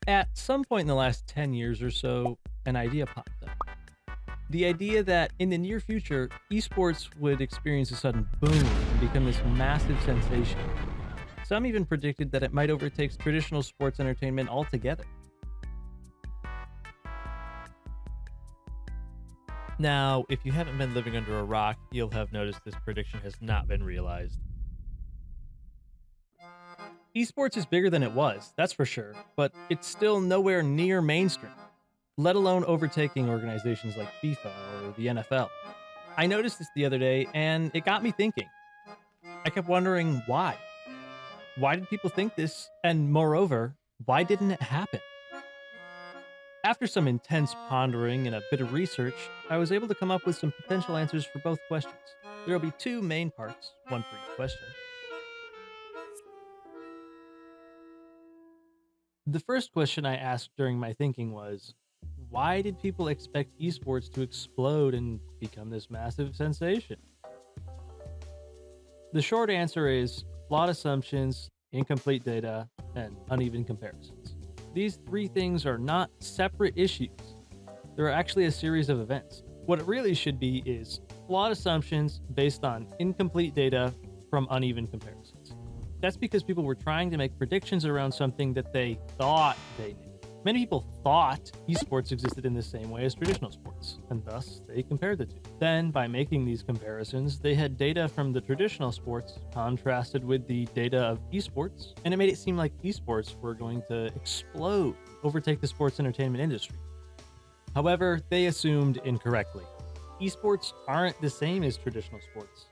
At some point in the last 10 years or so, an idea popped up. The idea that in the near future, esports would experience a sudden boom and become this massive sensation. Some even predicted that it might overtake traditional sports entertainment altogether. Now, if you haven't been living under a rock, you'll have noticed this prediction has not been realized. Esports is bigger than it was, that's for sure, but it's still nowhere near mainstream, let alone overtaking organizations like FIFA or the NFL. I noticed this the other day and it got me thinking. I kept wondering why. Why did people think this? And moreover, why didn't it happen? After some intense pondering and a bit of research, I was able to come up with some potential answers for both questions. There will be two main parts, one for each question. The first question I asked during my thinking was, why did people expect esports to explode and become this massive sensation? The short answer is flawed assumptions, incomplete data, and uneven comparisons. These three things are not separate issues. They're actually a series of events. What it really should be is flawed assumptions based on incomplete data from uneven comparisons. That's because people were trying to make predictions around something that they thought they knew. Many people thought esports existed in the same way as traditional sports, and thus they compared the two. Then, by making these comparisons, they had data from the traditional sports contrasted with the data of esports, and it made it seem like esports were going to explode, overtake the sports entertainment industry. However, they assumed incorrectly. Esports aren't the same as traditional sports.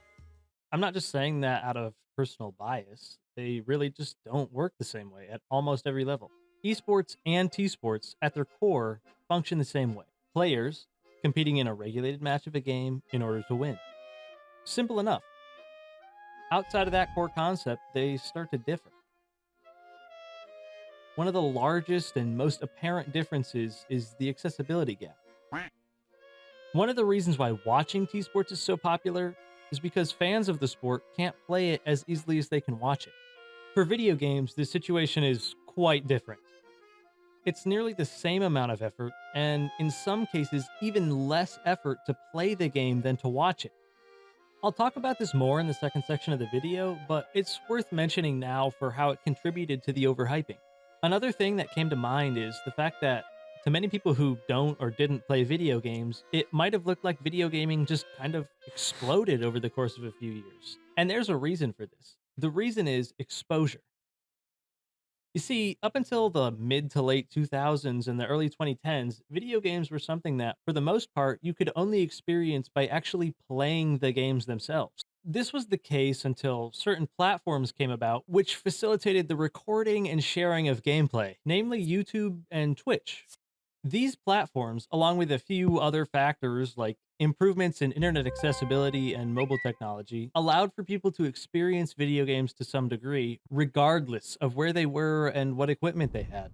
I'm not just saying that out of personal bias. They really just don't work the same way at almost every level. Esports and T sports, at their core, function the same way. Players competing in a regulated match of a game in order to win. Simple enough. Outside of that core concept, they start to differ. One of the largest and most apparent differences is the accessibility gap. One of the reasons why watching T sports is so popular is because fans of the sport can't play it as easily as they can watch it. For video games, the situation is quite different. It's nearly the same amount of effort, and in some cases, even less effort to play the game than to watch it. I'll talk about this more in the second section of the video, but it's worth mentioning now for how it contributed to the overhyping. Another thing that came to mind is the fact that to many people who don't or didn't play video games, it might have looked like video gaming just kind of exploded over the course of a few years. And there's a reason for this. The reason is exposure. You see, up until the mid to late 2000s and the early 2010s, video games were something that, for the most part, you could only experience by actually playing the games themselves. This was the case until certain platforms came about which facilitated the recording and sharing of gameplay, namely YouTube and Twitch. These platforms, along with a few other factors like improvements in internet accessibility and mobile technology, allowed for people to experience video games to some degree, regardless of where they were and what equipment they had.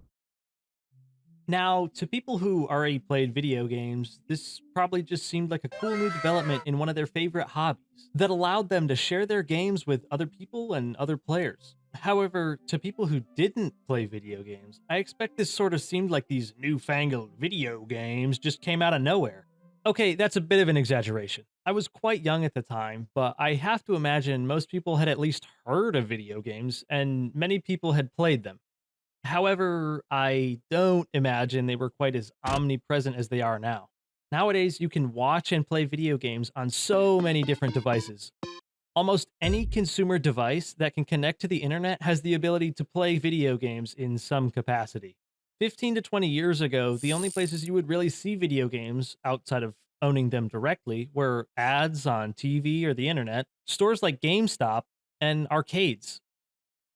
Now, to people who already played video games, this probably just seemed like a cool new development in one of their favorite hobbies that allowed them to share their games with other people and other players. However, to people who didn't play video games, I expect this sort of seemed like these newfangled video games just came out of nowhere. Okay, that's a bit of an exaggeration. I was quite young at the time, but I have to imagine most people had at least heard of video games, and many people had played them. However, I don't imagine they were quite as omnipresent as they are now. Nowadays, you can watch and play video games on so many different devices. Almost any consumer device that can connect to the internet has the ability to play video games in some capacity. 15 to 20 years ago, the only places you would really see video games outside of owning them directly were ads on TV or the internet, stores like GameStop, and arcades.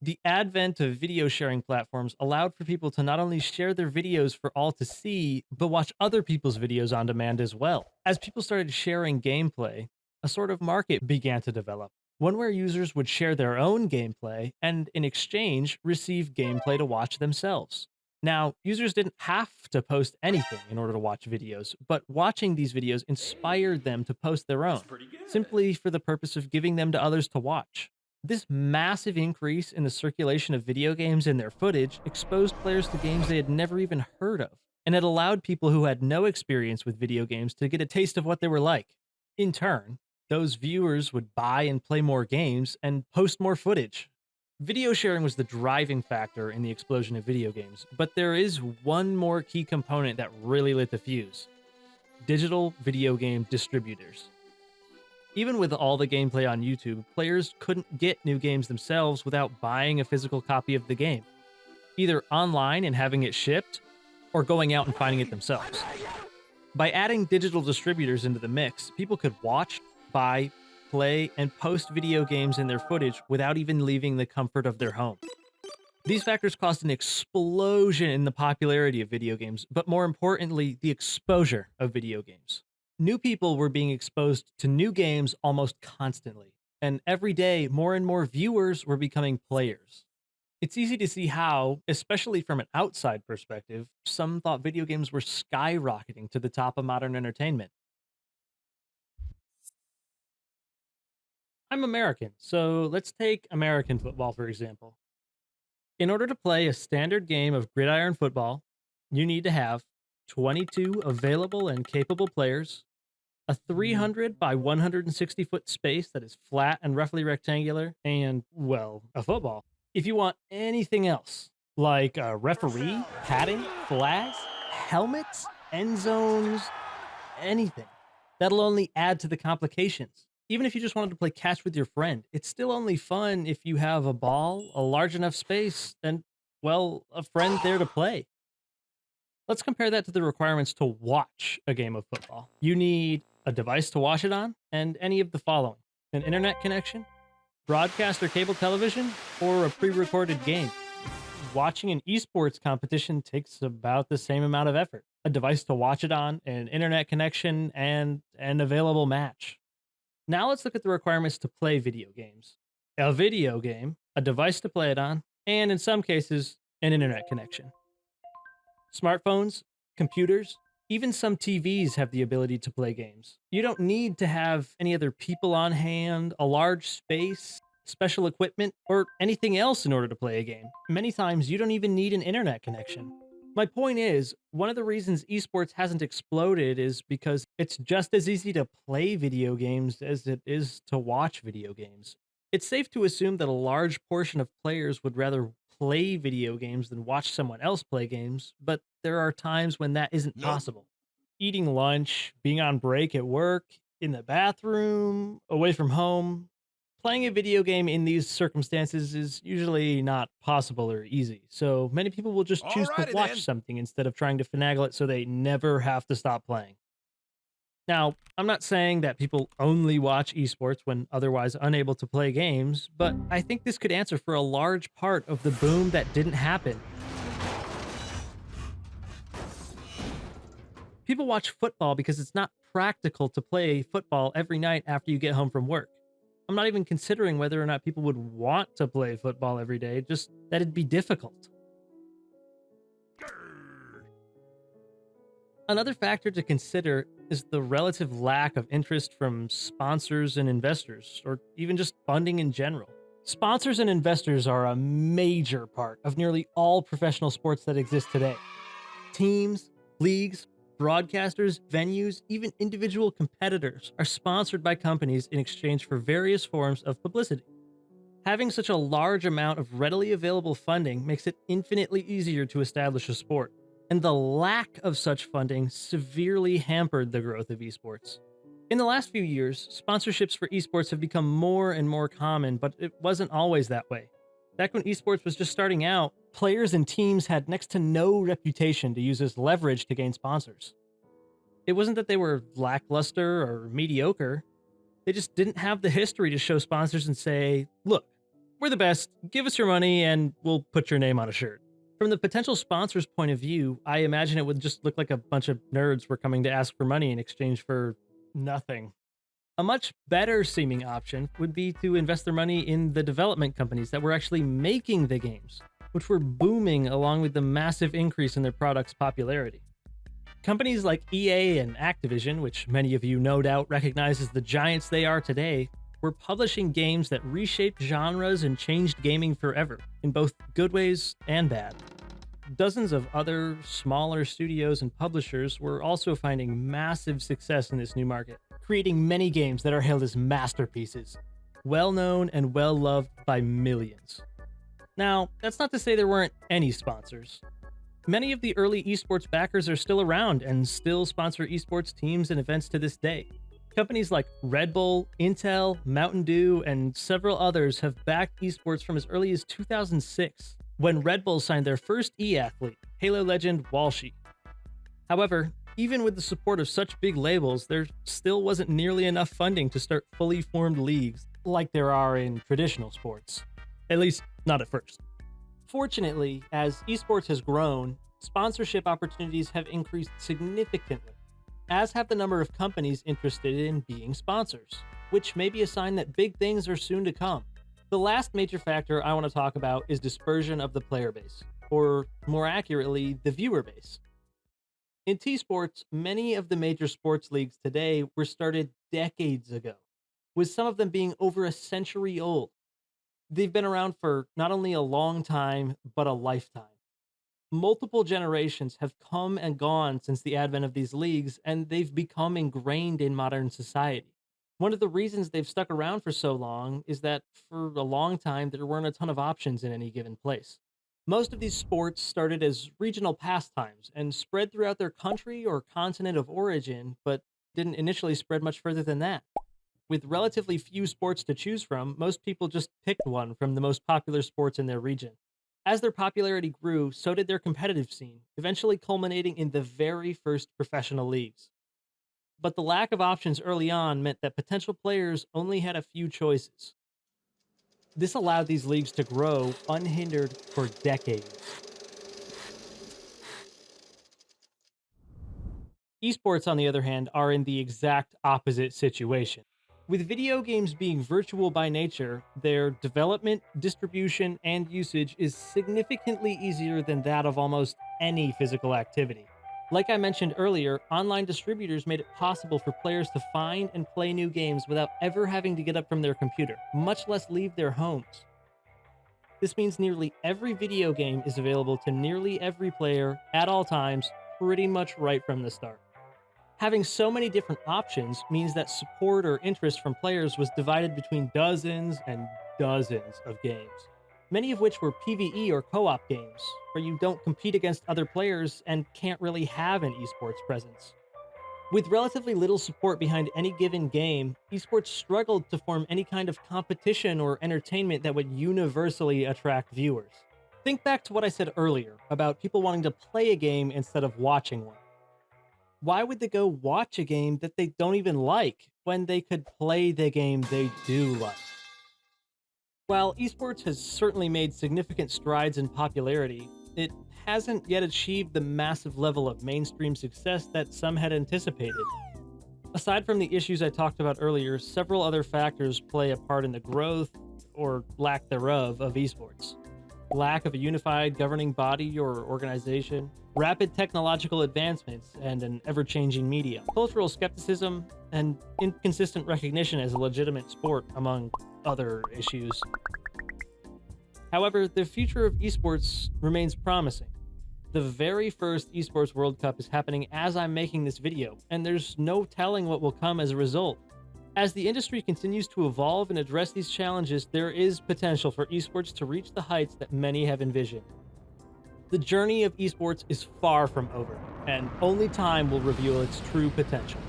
The advent of video sharing platforms allowed for people to not only share their videos for all to see, but watch other people's videos on demand as well. As people started sharing gameplay, a sort of market began to develop, one where users would share their own gameplay and, in exchange, receive gameplay to watch themselves. Now, users didn't have to post anything in order to watch videos, but watching these videos inspired them to post their own, That's pretty good. simply for the purpose of giving them to others to watch. This massive increase in the circulation of video games and their footage exposed players to games they had never even heard of, and it allowed people who had no experience with video games to get a taste of what they were like. In turn, those viewers would buy and play more games and post more footage. Video sharing was the driving factor in the explosion of video games, but there is one more key component that really lit the fuse: digital video game distributors. Even with all the gameplay on YouTube, players couldn't get new games themselves without buying a physical copy of the game, either online and having it shipped, or going out and finding it themselves. By adding digital distributors into the mix, people could watch, buy, play, and post video games in their footage without even leaving the comfort of their home. These factors caused an explosion in the popularity of video games, but more importantly, the exposure of video games. New people were being exposed to new games almost constantly, and every day, more and more viewers were becoming players. It's easy to see how, especially from an outside perspective, some thought video games were skyrocketing to the top of modern entertainment. I'm American, so let's take American football for example. In order to play a standard game of gridiron football, you need to have 22 available and capable players, a 300 by 160 foot space that is flat and roughly rectangular, and, well, a football. If you want anything else, like a referee, padding, flags, helmets, end zones, anything, that'll only add to the complications. Even if you just wanted to play catch with your friend, it's still only fun if you have a ball, a large enough space, and, well, a friend there to play. Let's compare that to the requirements to watch a game of football. You need a device to watch it on, and any of the following: an internet connection, broadcast or cable television, or a pre-recorded game. Watching an esports competition takes about the same amount of effort: a device to watch it on, an internet connection, and an available match. Now let's look at the requirements to play video games: a video game, a device to play it on, and in some cases, an internet connection. Smartphones, computers, even some TVs have the ability to play games. You don't need to have any other people on hand, a large space, special equipment, or anything else in order to play a game. Many times, you don't even need an internet connection. My point is, one of the reasons esports hasn't exploded is because it's just as easy to play video games as it is to watch video games. It's safe to assume that a large portion of players would rather play video games than watch someone else play games, but there are times when that isn't possible. Eating lunch, being on break at work, in the bathroom, away from home. Playing a video game in these circumstances is usually not possible or easy, so many people will just choose to Alrighty watch then. something instead of trying to finagle it so they never have to stop playing. Now, I'm not saying that people only watch esports when otherwise unable to play games, but I think this could answer for a large part of the boom that didn't happen. People watch football because it's not practical to play football every night after you get home from work. I'm not even considering whether or not people would want to play football every day, just that it'd be difficult. Another factor to consider is the relative lack of interest from sponsors and investors, or even just funding in general. Sponsors and investors are a major part of nearly all professional sports that exist today. Teams, leagues, broadcasters, venues, even individual competitors are sponsored by companies in exchange for various forms of publicity. Having such a large amount of readily available funding makes it infinitely easier to establish a sport, and the lack of such funding severely hampered the growth of esports. In the last few years, sponsorships for esports have become more and more common, but it wasn't always that way. Back when esports was just starting out, players and teams had next to no reputation to use as leverage to gain sponsors. It wasn't that they were lackluster or mediocre, they just didn't have the history to show sponsors and say, look, we're the best, give us your money and we'll put your name on a shirt. From the potential sponsor's point of view, I imagine it would just look like a bunch of nerds were coming to ask for money in exchange for nothing. A much better seeming option would be to invest their money in the development companies that were actually making the games, which were booming along with the massive increase in their products' popularity. Companies like EA and Activision, which many of you no doubt recognize as the giants they are today, were publishing games that reshaped genres and changed gaming forever, in both good ways and bad. Dozens of other, smaller studios and publishers were also finding massive success in this new market, creating many games that are hailed as masterpieces, well-known and well-loved by millions. Now, that's not to say there weren't any sponsors. Many of the early esports backers are still around and still sponsor esports teams and events to this day. Companies like Red Bull, Intel, Mountain Dew, and several others have backed esports from as early as 2006, when Red Bull signed their first e-athlete, Halo legend Walshy. However, even with the support of such big labels, there still wasn't nearly enough funding to start fully formed leagues like there are in traditional sports. At least, not at first. Fortunately, as esports has grown, sponsorship opportunities have increased significantly, as have the number of companies interested in being sponsors, which may be a sign that big things are soon to come. The last major factor I want to talk about is dispersion of the player base, or more accurately, the viewer base. In T-sports, many of the major sports leagues today were started decades ago, with some of them being over a century old. They've been around for not only a long time, but a lifetime. Multiple generations have come and gone since the advent of these leagues, and they've become ingrained in modern society. One of the reasons they've stuck around for so long is that for a long time there weren't a ton of options in any given place. Most of these sports started as regional pastimes and spread throughout their country or continent of origin, but didn't initially spread much further than that. With relatively few sports to choose from, most people just picked one from the most popular sports in their region. As their popularity grew, so did their competitive scene, eventually culminating in the very first professional leagues. But the lack of options early on meant that potential players only had a few choices. This allowed these leagues to grow unhindered for decades. Esports, on the other hand, are in the exact opposite situation. With video games being virtual by nature, their development, distribution, and usage is significantly easier than that of almost any physical activity. Like I mentioned earlier, online distributors made it possible for players to find and play new games without ever having to get up from their computer, much less leave their homes. This means nearly every video game is available to nearly every player at all times, pretty much right from the start. Having so many different options means that support or interest from players was divided between dozens and dozens of games, many of which were PvE or co-op games, where you don't compete against other players and can't really have an esports presence. With relatively little support behind any given game, esports struggled to form any kind of competition or entertainment that would universally attract viewers. Think back to what I said earlier about people wanting to play a game instead of watching one. Why would they go watch a game that they don't even like when they could play the game they do like? While esports has certainly made significant strides in popularity, it hasn't yet achieved the massive level of mainstream success that some had anticipated. Aside from the issues I talked about earlier, several other factors play a part in the growth, or lack thereof, of esports. Lack of a unified governing body or organization, rapid technological advancements, and an ever-changing media, cultural skepticism, and inconsistent recognition as a legitimate sport, among other issues. However, the future of esports remains promising. The very first Esports World Cup is happening as I'm making this video, and there's no telling what will come as a result. As the industry continues to evolve and address these challenges, there is potential for esports to reach the heights that many have envisioned. The journey of esports is far from over, and only time will reveal its true potential.